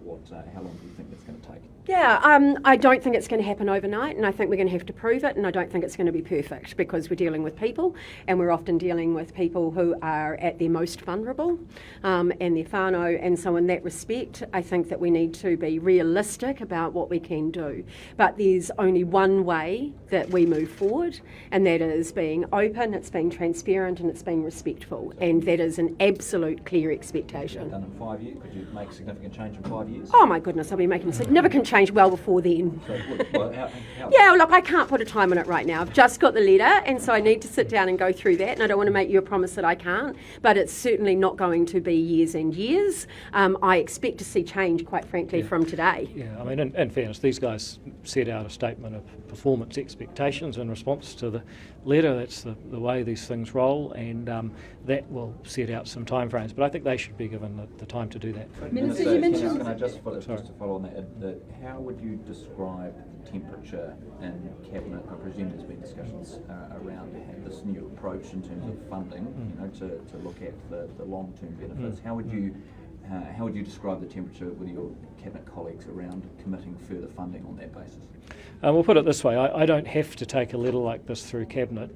how long do you think that's going to take? Yeah, I don't think it's going to happen overnight, and I think we're going to have to prove it, and I don't think it's going to be perfect because we're dealing with people, and we're often dealing with people who are at their most vulnerable and their whānau, and so in that respect, I think that we need to be realistic about what we can do. But there's only one way that we move forward, and that is being open, it's being transparent, and it's being respectful, and that is an absolute clear expectation. Done in 5 years? Could you make significant change in 5 years? Oh my goodness, I'll be making significant change well before then. So, how? Yeah, well, look, I can't put a time on it right now. I've just got the letter, and so I need to sit down and go through that, and I don't want to make you a promise that I can't, but it's certainly not going to be years and years. I expect to see change, quite frankly, from today. Yeah, I mean, in fairness, these guys set out a statement of performance expectations in response to the letter. That's the way these things roll, and that will set out some timeframes, but I think they should be given the time to do that. Minister, you mentioned... Can I just follow on that? How would you describe the temperature in Cabinet? I presume there's been discussions around this new approach in terms of funding, to look at the long-term benefits. How would you describe the temperature with your Cabinet colleagues around committing further funding on that basis? We'll put it this way, I don't have to take a letter like this through Cabinet.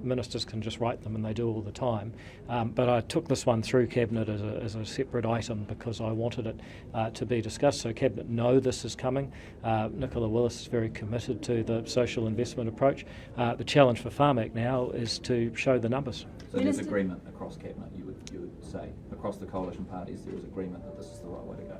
Ministers can just write them, and they do all the time. But I took this one through Cabinet as a separate item because I wanted it to be discussed, so Cabinet know this is coming. Nicola Willis is very committed to the social investment approach. The challenge for Pharmac now is to show the numbers. So there's agreement across Cabinet, you would say, across the coalition parties, there is agreement that this is the right way to go?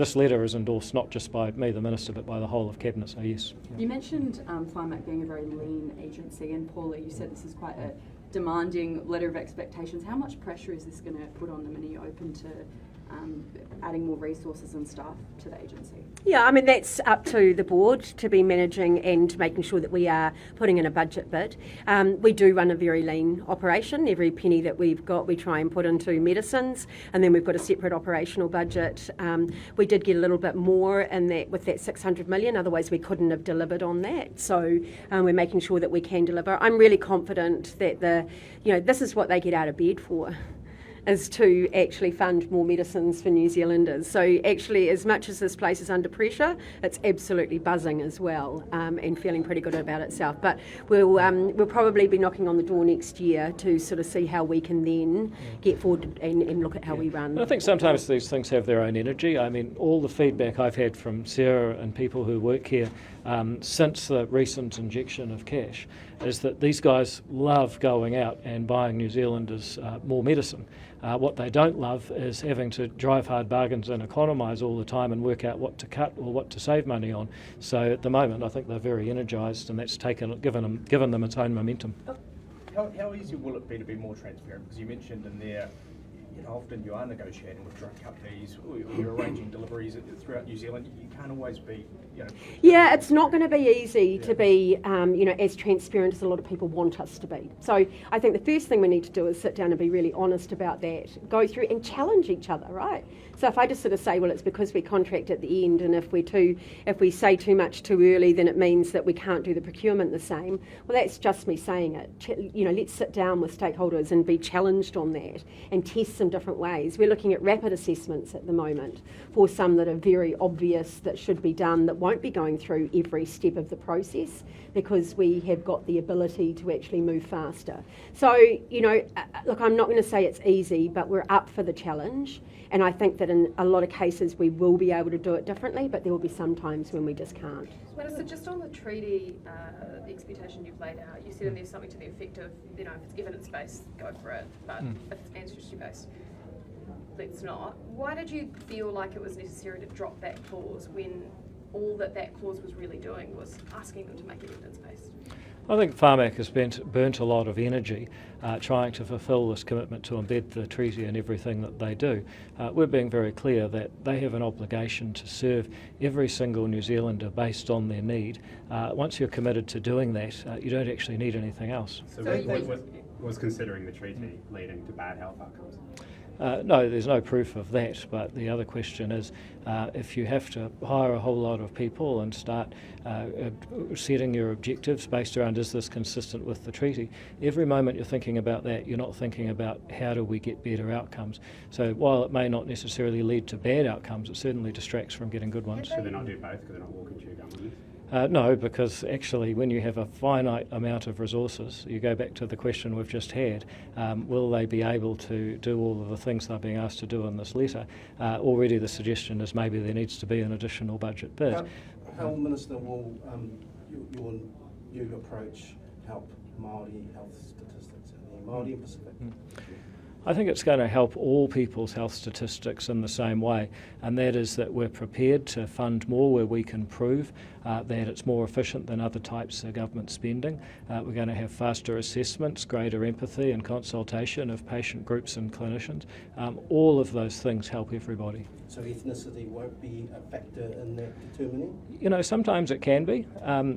This letter is endorsed not just by me, the Minister, but by the whole of Cabinet, so yes. You mentioned Pharmac being a very lean agency, and Paula, you said this is quite a demanding letter of expectations. How much pressure is this going to put on them, and are you open to adding more resources and staff to the agency? Yeah, I mean, that's up to the board to be managing and making sure that we are putting in a budget bit. We do run a very lean operation. Every penny that we've got, we try and put into medicines, and then we've got a separate operational budget. We did get a little bit more in that with that 600 million, otherwise we couldn't have delivered on that. So we're making sure that we can deliver. I'm really confident that this is what they get out of bed for. is to actually fund more medicines for New Zealanders. So actually, as much as this place is under pressure, it's absolutely buzzing as well, and feeling pretty good about itself. But we'll probably be knocking on the door next year to sort of see how we can then get forward and look at how we run. I think sometimes these things have their own energy. I mean, all the feedback I've had from Sarah and people who work here since the recent injection of cash is that these guys love going out and buying New Zealanders more medicine. What they don't love is having to drive hard bargains and economise all the time and work out what to cut or what to save money on. So at the moment, I think they're very energised, and that's given them its own momentum. How easy will it be to be more transparent? Because you mentioned in there, often you are negotiating with drug companies, or you're arranging deliveries throughout New Zealand. You can't always be, Yeah, it's not going to be easy to be, as transparent as a lot of people want us to be. So I think the first thing we need to do is sit down and be really honest about that, go through and challenge each other, right? So if I just sort of say, well, it's because we contract at the end, and if we say too much too early, then it means that we can't do the procurement the same. Well, that's just me saying it. Let's sit down with stakeholders and be challenged on that and test some different ways. We're looking at rapid assessments at the moment for some that are very obvious that should be done, that won't be going through every step of the process, because we have got the ability to actually move faster. So, look, I'm not going to say it's easy, but we're up for the challenge. And I think that in a lot of cases we will be able to do it differently, but there will be some times when we just can't. So just on the treaty, the expectation you've laid out, you said in there something to the effect of, if it's evidence-based, go for it, but if it's ancestry-based, let's not. Why did you feel like it was necessary to drop that clause when all that clause was really doing was asking them to make it evidence-based? I think Pharmac has burnt a lot of energy trying to fulfil this commitment to embed the treaty in everything that they do. We're being very clear that they have an obligation to serve every single New Zealander based on their need. Once you're committed to doing that, you don't actually need anything else. So was considering the treaty leading to bad health outcomes? No, there's no proof of that, but the other question is if you have to hire a whole lot of people and start setting your objectives based around is this consistent with the treaty, every moment you're thinking about that, you're not thinking about how do we get better outcomes. So while it may not necessarily lead to bad outcomes, it certainly distracts from getting good ones. Could they not do both? Could they not walk into your government? No, because actually when you have a finite amount of resources, you go back to the question we've just had, will they be able to do all of the things they're being asked to do in this letter? Already the suggestion is maybe there needs to be an additional budget bit. How Minister, will your new approach help Māori health statistics in the Māori and Pacific? I think it's going to help all people's health statistics in the same way, and that is that we're prepared to fund more where we can prove that it's more efficient than other types of government spending. We're going to have faster assessments, greater empathy and consultation of patient groups and clinicians. All of those things help everybody. So ethnicity won't be a factor in that determining? Sometimes it can be.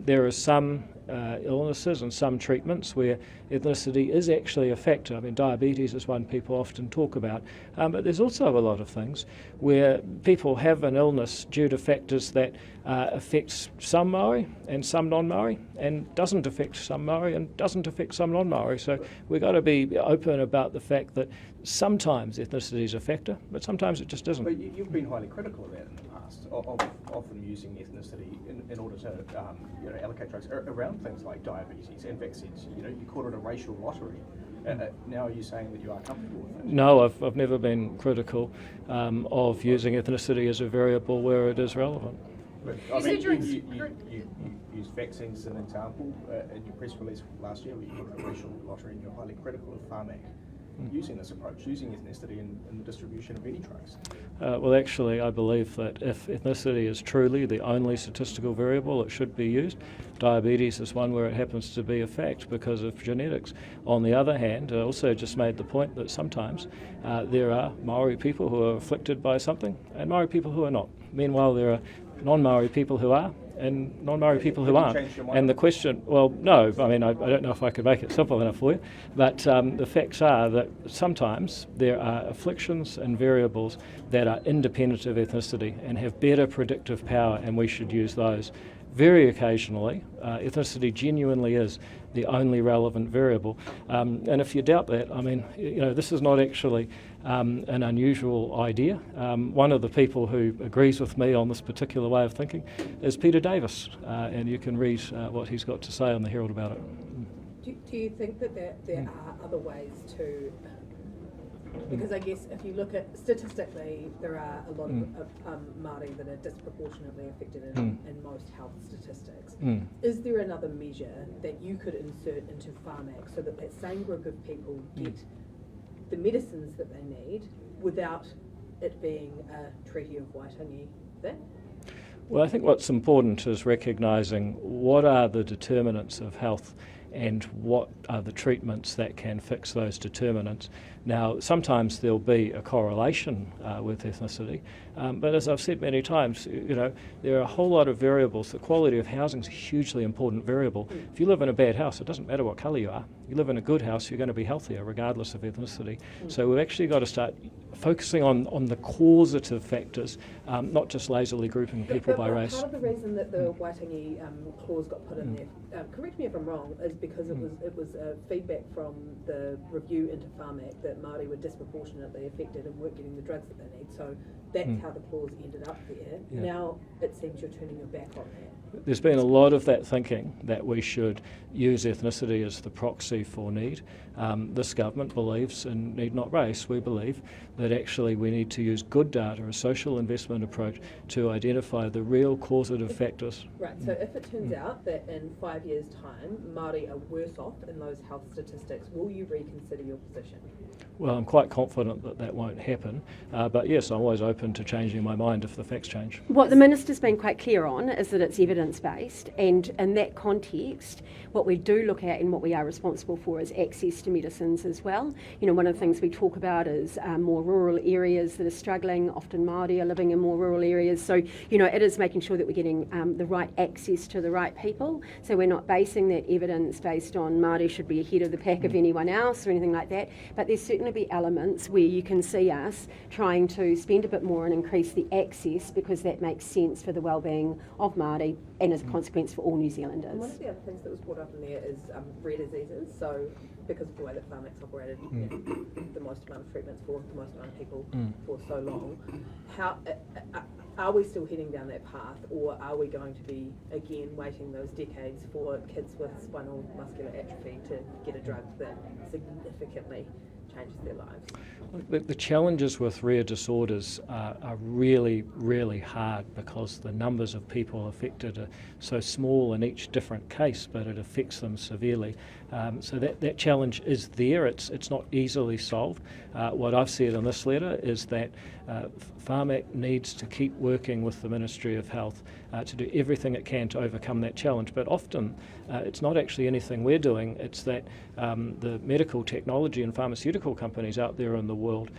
There are some illnesses and some treatments where ethnicity is actually a factor. I mean, diabetes is one people often talk about, but there's also a lot of things where people have an illness due to factors that affects some Māori and some non-Māori, and doesn't affect some Māori and doesn't affect some non-Māori. So we've got to be open about the fact that sometimes ethnicity is a factor, but sometimes it just isn't. But you've been highly critical of that in the past, of them using ethnicity in order to allocate drugs around things like diabetes and vaccines. You call it a racial lottery. Now are you saying that you are comfortable with it? No, I've never been critical of using ethnicity as a variable where it is relevant. But, I mean, you use vaccines as an example in your press release last year, where you called it a racial lottery, and you're highly critical of Pharmac using this approach, using ethnicity in the distribution of any drugs. Well, actually, I believe that if ethnicity is truly the only statistical variable, it should be used. Diabetes is one where it happens to be a fact because of genetics. On the other hand, I also just made the point that sometimes there are Māori people who are afflicted by something and Māori people who are not. Meanwhile, there are non-Māori people who are and non-Māori people who aren't. And the question, well, no, I mean, I don't know if I could make it simple enough for you, but the facts are that sometimes there are afflictions and variables that are independent of ethnicity and have better predictive power, and we should use those. Very occasionally, ethnicity genuinely is the only relevant variable. And if you doubt that, I mean, this is not actually an unusual idea. One of the people who agrees with me on this particular way of thinking is Peter Davis, and you can read what he's got to say on the Herald about it. Do you think that there are other ways to, because I guess if you look at statistically, there are a lot of Māori that are disproportionately affected in most health statistics. Is there another measure that you could insert into Pharmac so that that same group of people get the medicines that they need without it being a Treaty of Waitangi thing? Well, I think what's important is recognising what are the determinants of health and what are the treatments that can fix those determinants. Now, sometimes there'll be a correlation with ethnicity, but as I've said many times, there are a whole lot of variables. The quality of housing is a hugely important variable. If you live in a bad house, it doesn't matter what colour you are. You live in a good house, you're going to be healthier regardless of ethnicity. So we've actually got to start focusing on the causative factors, not just lazily grouping people by race. Part of the reason that the Waitangi clause got put in there, correct me if I'm wrong, is because it was feedback from the review into Pharmac that Māori were disproportionately affected and weren't getting the drugs that they need. So that's how the clause ended up there. Yeah. Now it seems you're turning your back on that. There's been a lot of that thinking that we should use ethnicity as the proxy for need. This government believes in need not race. We believe that actually we need to use good data, a social investment approach, to identify the real causative factors. Right, so if it turns out that in 5 years' time Māori are worse off in those health statistics, will you reconsider your position? Well, I'm quite confident that that won't happen, but yes, I'm always open to changing my mind if the facts change. What the Minister's been quite clear on is that it's evidence-based, and in that context, what we do look at and what we are responsible for is access to medicines as well. One of the things we talk about is more rural areas that are struggling. Often Māori are living in more rural areas, so it is making sure that we're getting the right access to the right people. So we're not basing that evidence based on Māori should be ahead of the pack of anyone else or anything like that, but there's certainly be elements where you can see us trying to spend a bit more and increase the access, because that makes sense for the well-being of Māori and as a consequence for all New Zealanders. And one of the other things that was brought up in there is rare diseases. So because of the way that Pharmac's operated, the most amount of treatments for the most amount of people for so long, how are we still heading down that path, or are we going to be again waiting those decades for kids with spinal muscular atrophy to get a drug that significantly changes their lives? The challenges with rare disorders are really, really hard because the numbers of people affected are so small in each different case, but it affects them severely. So that challenge is there. It's not easily solved. What I've said in this letter is that Pharmac needs to keep working with the Ministry of Health to do everything it can to overcome that challenge. But often it's not actually anything we're doing, it's that the medical technology and pharmaceutical companies out there in the world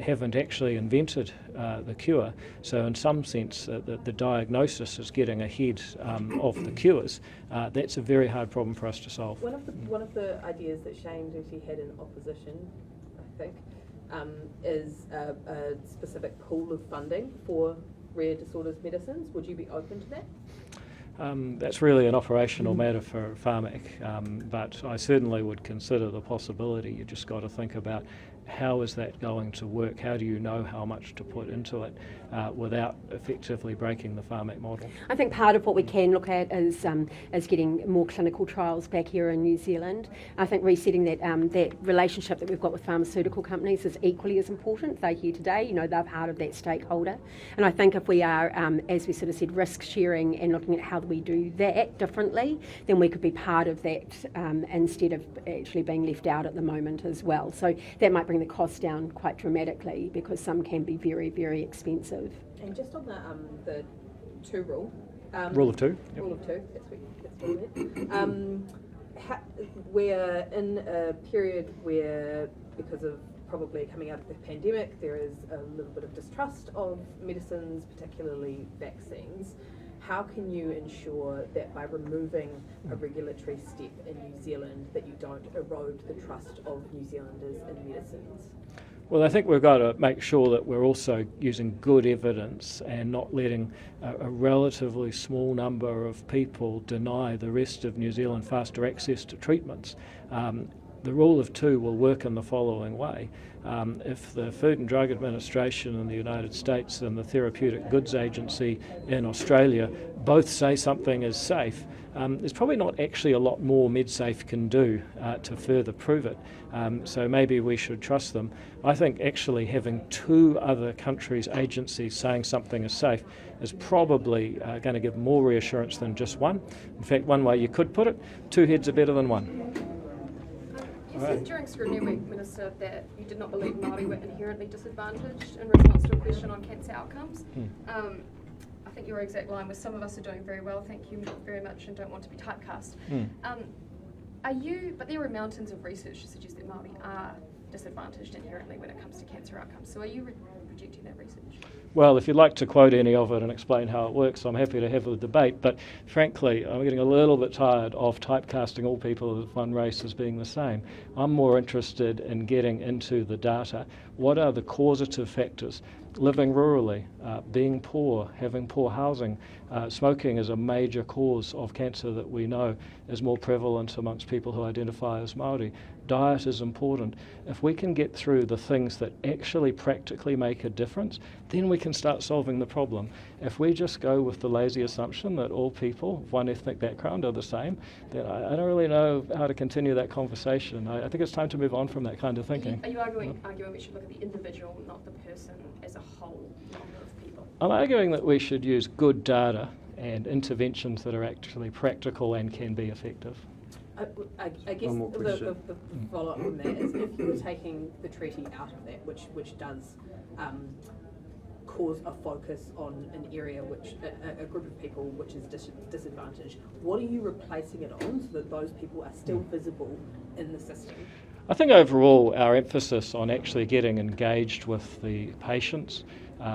haven't actually invented the cure. So in some sense, the diagnosis is getting ahead of the cures. That's a very hard problem for us to solve. One of the ideas that Shane Duty had in opposition, I think, is a specific pool of funding for rare disorders medicines. Would you be open to that? That's really an operational matter for Pharmac, but I certainly would consider the possibility. You just got to think about how is that going to work? How do you know how much to put into it without effectively breaking the Pharmac model? I think part of what we can look at is getting more clinical trials back here in New Zealand. I think resetting that relationship that we've got with pharmaceutical companies is equally as important. They're here today, they're part of that stakeholder. And I think if we are, as we sort of said, risk sharing and looking at how we do that differently, then we could be part of that instead of actually being left out at the moment as well. So that might bring the cost down quite dramatically, because some can be very, very expensive. And just on the two rule. Rule of two. Yep. Rule of two, that's what we're in a period where, because of probably coming out of the pandemic, there is a little bit of distrust of medicines, particularly vaccines. How can you ensure that by removing a regulatory step in New Zealand that you don't erode the trust of New Zealanders in medicines? Well, I think we've got to make sure that we're also using good evidence and not letting a relatively small number of people deny the rest of New Zealand faster access to treatments. The rule of two will work in the following way. If the Food and Drug Administration in the United States and the Therapeutic Goods Agency in Australia both say something is safe, there's probably not actually a lot more MedSafe can do to further prove it. So maybe we should trust them. I think actually having two other countries' agencies saying something is safe is probably going to give more reassurance than just one. In fact, one way you could put it, two heads are better than one. You said during Scrutiny Week, Minister, that you did not believe Māori were inherently disadvantaged in response to a question on cancer outcomes. I think your exact line was, "Some of us are doing very well, thank you very much, and don't want to be typecast." But there are mountains of research to suggest that Māori are disadvantaged inherently when it comes to cancer outcomes. So are you rejecting that research? Well, if you'd like to quote any of it and explain how it works, I'm happy to have a debate. But frankly, I'm getting a little bit tired of typecasting all people of one race as being the same. I'm more interested in getting into the data. What are the causative factors? Living rurally, being poor, having poor housing, smoking is a major cause of cancer that we know is more prevalent amongst people who identify as Māori. Diet is important. If we can get through the things that actually practically make a difference, then we can start solving the problem. If we just go with the lazy assumption that all people of one ethnic background are the same, then I don't really know how to continue that conversation. I think it's time to move on from that kind of thinking. Are you arguing we should look at the individual, not the person as a whole number of people? I'm arguing that we should use good data and interventions that are actually practical and can be effective. I guess the follow-up from that is, if you were taking the treaty out of that, which does cause a focus on an area which a group of people which is disadvantaged, what are you replacing it on so that those people are still visible in the system? I think overall our emphasis on actually getting engaged with the patients,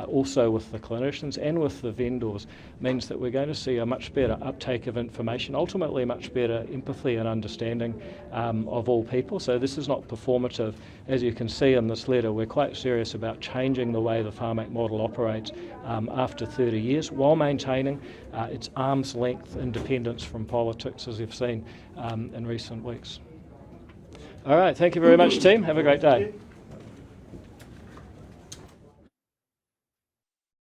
also with the clinicians and with the vendors, means that we're going to see a much better uptake of information, ultimately much better empathy and understanding of all people. So this is not performative. As you can see in this letter, we're quite serious about changing the way the Pharmac model operates after 30 years, while maintaining its arm's length independence from politics, as you've seen in recent weeks. All right, thank you very much, team. Have a great day.